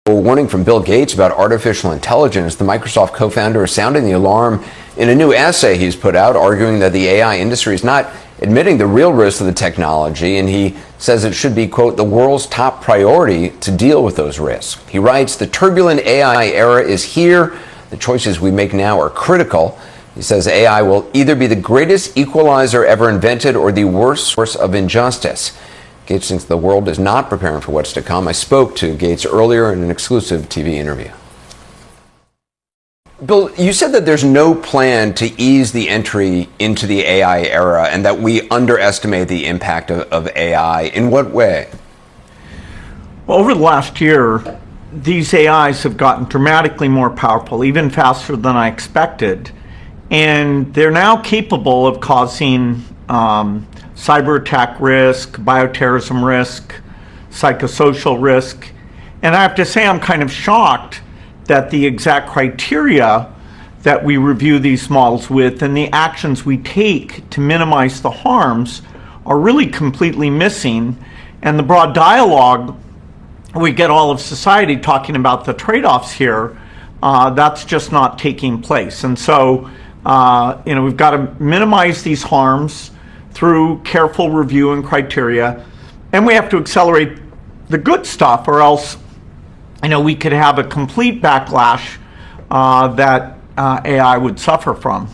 A warning from Bill Gates about artificial intelligence. The Microsoft co-founder is sounding the alarm in a new essay he's put out, arguing that the AI industry is not admitting the real risks of the technology, and he says it should be, quote, the world's top priority to deal with those risks. He writes, the turbulent AI era is here. The choices we make now are critical. He says AI will either be the greatest equalizer ever invented or the worst source of injustice. Gates thinks the world is not preparing for what's to come. I spoke to Gates earlier in an exclusive TV interview. Bill, you said that there's no plan to ease the entry into the AI era and that we underestimate the impact of AI. In what way? Well, over the last year, these AIs have gotten dramatically more powerful, even faster than I expected. And they're now capable of causing cyber attack risk, bioterrorism risk, psychosocial risk. And I have to say, I'm kind of shocked that the exact criteria that we review these models with and the actions we take to minimize the harms are really completely missing. And the broad dialogue, we get all of society talking about the trade-offs here, that's just not taking place. And so, we've got to minimize these harms through careful review and criteria, and we have to accelerate the good stuff, or else, we could have a complete backlash that AI would suffer from.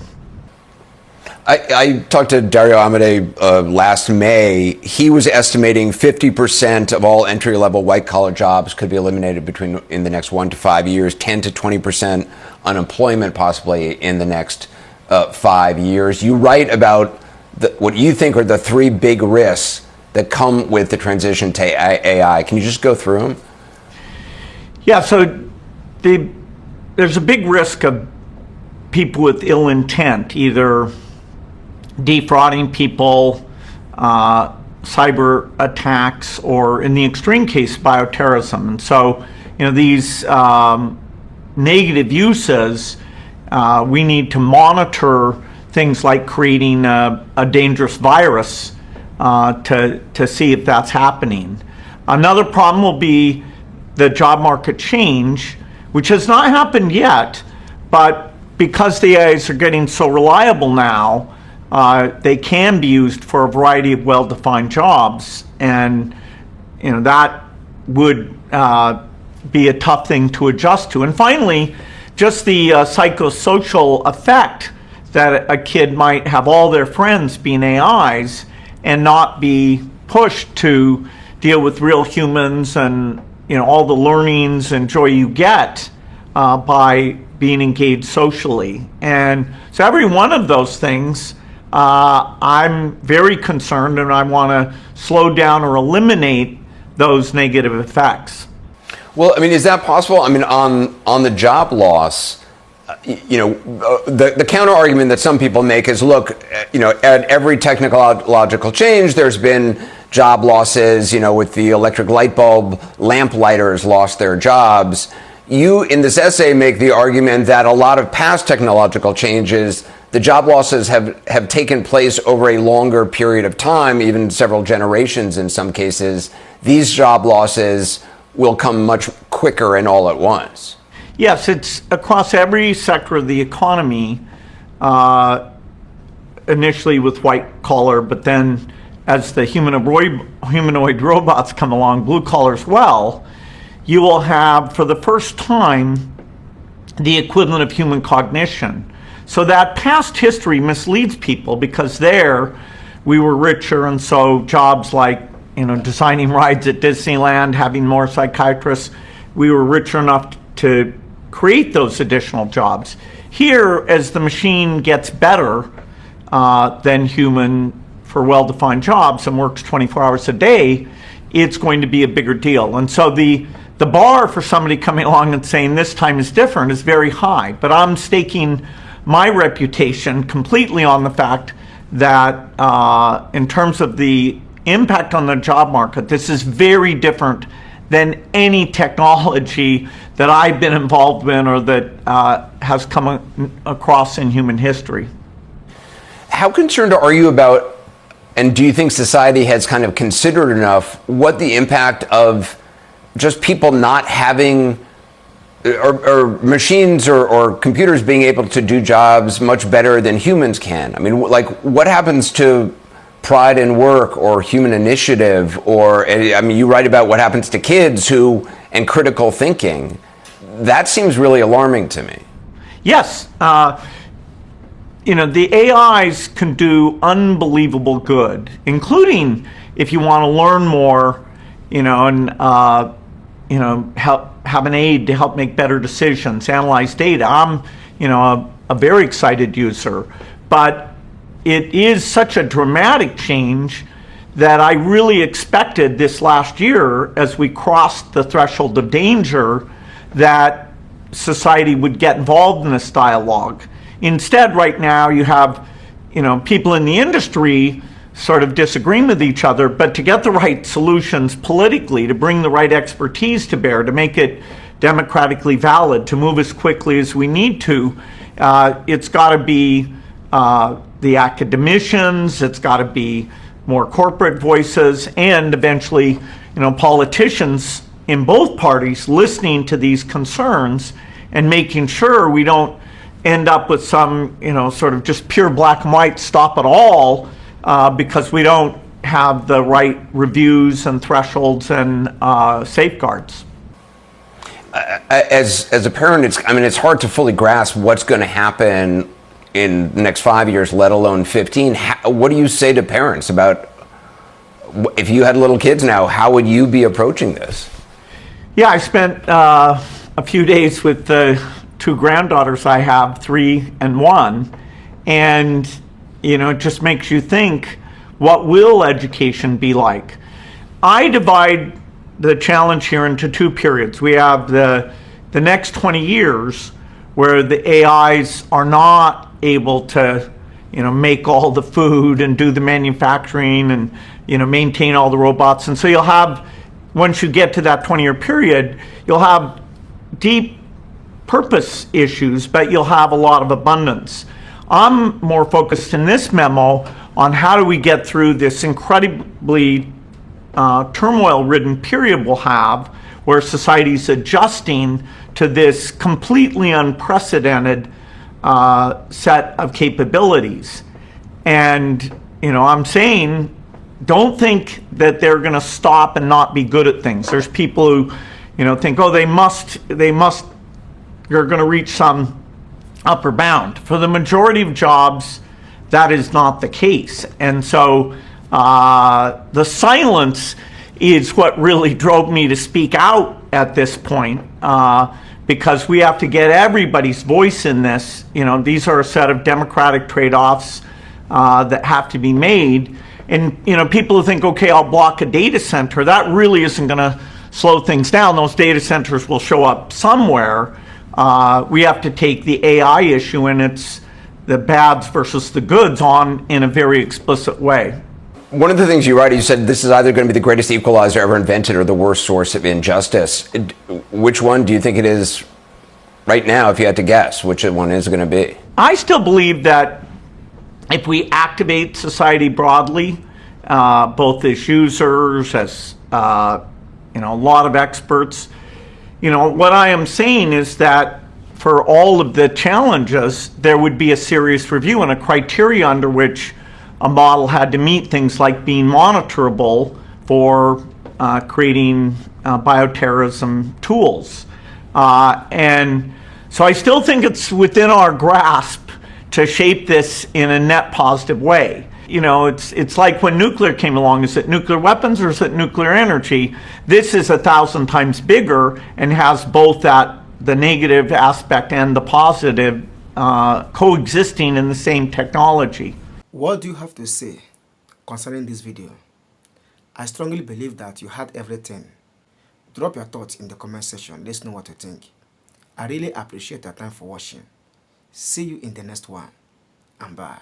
I talked to Dario Amodei last May. He was estimating 50% of all entry-level white-collar jobs could be eliminated in the next 1 to 5 years, 10 to 20% unemployment possibly in the next 5 years. You write about what you think are the 3 big risks that come with the transition to AI. Can you just go through them? Yeah, so there's a big risk of people with ill intent, either defrauding people, cyber attacks, or in the extreme case, bioterrorism. And so, these negative uses, we need to monitor things like creating a dangerous virus to see if that's happening. Another problem will be the job market change, which has not happened yet, but because the AIs are getting so reliable now, they can be used for a variety of well-defined jobs, and that would be a tough thing to adjust to. And finally, just the psychosocial effect that a kid might have all their friends being AIs and not be pushed to deal with real humans and all the learnings and joy you get by being engaged socially. And so every one of those things, I'm very concerned, and I want to slow down or eliminate those negative effects. Well, is that possible? On the job loss, the counter argument that some people make is, look, at every technological change, there's been job losses. With the electric light bulb, lamp lighters lost their jobs. You, in this essay, make the argument that a lot of past technological changes, the job losses have taken place over a longer period of time, even several generations in some cases. These job losses will come much quicker and all at once. Yes, it's across every sector of the economy, initially with white collar, but then as the humanoid robots come along, blue collar as well, you will have, for the first time, the equivalent of human cognition. So that past history misleads people, because there we were richer, and so jobs like designing rides at Disneyland, having more psychiatrists, we were richer enough to create those additional jobs. Here, as the machine gets better than human for well-defined jobs and works 24 hours a day, it's going to be a bigger deal. And so the bar for somebody coming along and saying this time is different is very high. But I'm staking my reputation completely on the fact that in terms of the impact on the job market, this is very different than any technology that I've been involved in or that has come across in human history. How concerned are you about, and do you think society has kind of considered enough, what the impact of just people not having, or machines or computers being able to do jobs much better than humans can? I mean, like, what happens to pride in work or human initiative? Or, I mean, you write about what happens to kids and critical thinking. That seems really alarming to me. Yes. The AIs can do unbelievable good, including if you want to learn more, and have an aid to help make better decisions, analyze data. I'm, a very excited user, but it is such a dramatic change that I really expected this last year, as we crossed the threshold of danger, that society would get involved in this dialogue. Instead, right now, you have, people in the industry sort of disagreeing with each other, but to get the right solutions politically, to bring the right expertise to bear, to make it democratically valid, to move as quickly as we need to, it's got to be the academicians, it's got to be more corporate voices, and eventually, politicians in both parties listening to these concerns and making sure we don't end up with some, sort of just pure black and white stop it all, because we don't have the right reviews and thresholds and safeguards. As a parent, it's hard to fully grasp what's going to happen in the next 5 years, let alone 15. What do you say to parents about, if you had little kids now, how would you be approaching this? Yeah, I spent a few days with the two granddaughters I have, 3 and 1, and it just makes you think, what will education be like? I divide the challenge here into 2 periods. We have the next 20 years where the AIs are not able to make all the food and do the manufacturing and maintain all the robots. And so you'll have, once you get to that 20-year period, you'll have deep purpose issues, but you'll have a lot of abundance. I'm more focused in this memo on how do we get through this incredibly turmoil-ridden period we'll have, where society's adjusting to this completely unprecedented set of capabilities. And I'm saying, don't think that they're going to stop and not be good at things. There's people who think, oh, they're going to reach some upper bound. For the majority of jobs, that is not the case. And so the silence is what really drove me to speak out at this point, because we have to get everybody's voice in this. These are a set of democratic trade-offs that have to be made. And people who think, okay, I'll block a data center, that really isn't going to slow things down. Those data centers will show up somewhere. We have to take the AI issue and it's the bads versus the goods on in a very explicit way. One of the things you write, you said this is either going to be the greatest equalizer ever invented or the worst source of injustice. Which one do you think it is right now, if you had to guess? Which one is it going to be? I still believe that if we activate society broadly, both as users, as a lot of experts, what I am saying is that for all of the challenges, there would be a serious review and a criteria under which a model had to meet, things like being monitorable for creating bioterrorism tools. And so I still think it's within our grasp to shape this in a net positive way. It's like when nuclear came along. Is it nuclear weapons or is it nuclear energy? This is 1,000 times bigger and has both the negative aspect and the positive coexisting in the same technology. What do you have to say concerning this video? I strongly believe that you had everything. Drop your thoughts in the comment section. Let's know what you think. I really appreciate your time for watching. See you in the next one, and bye.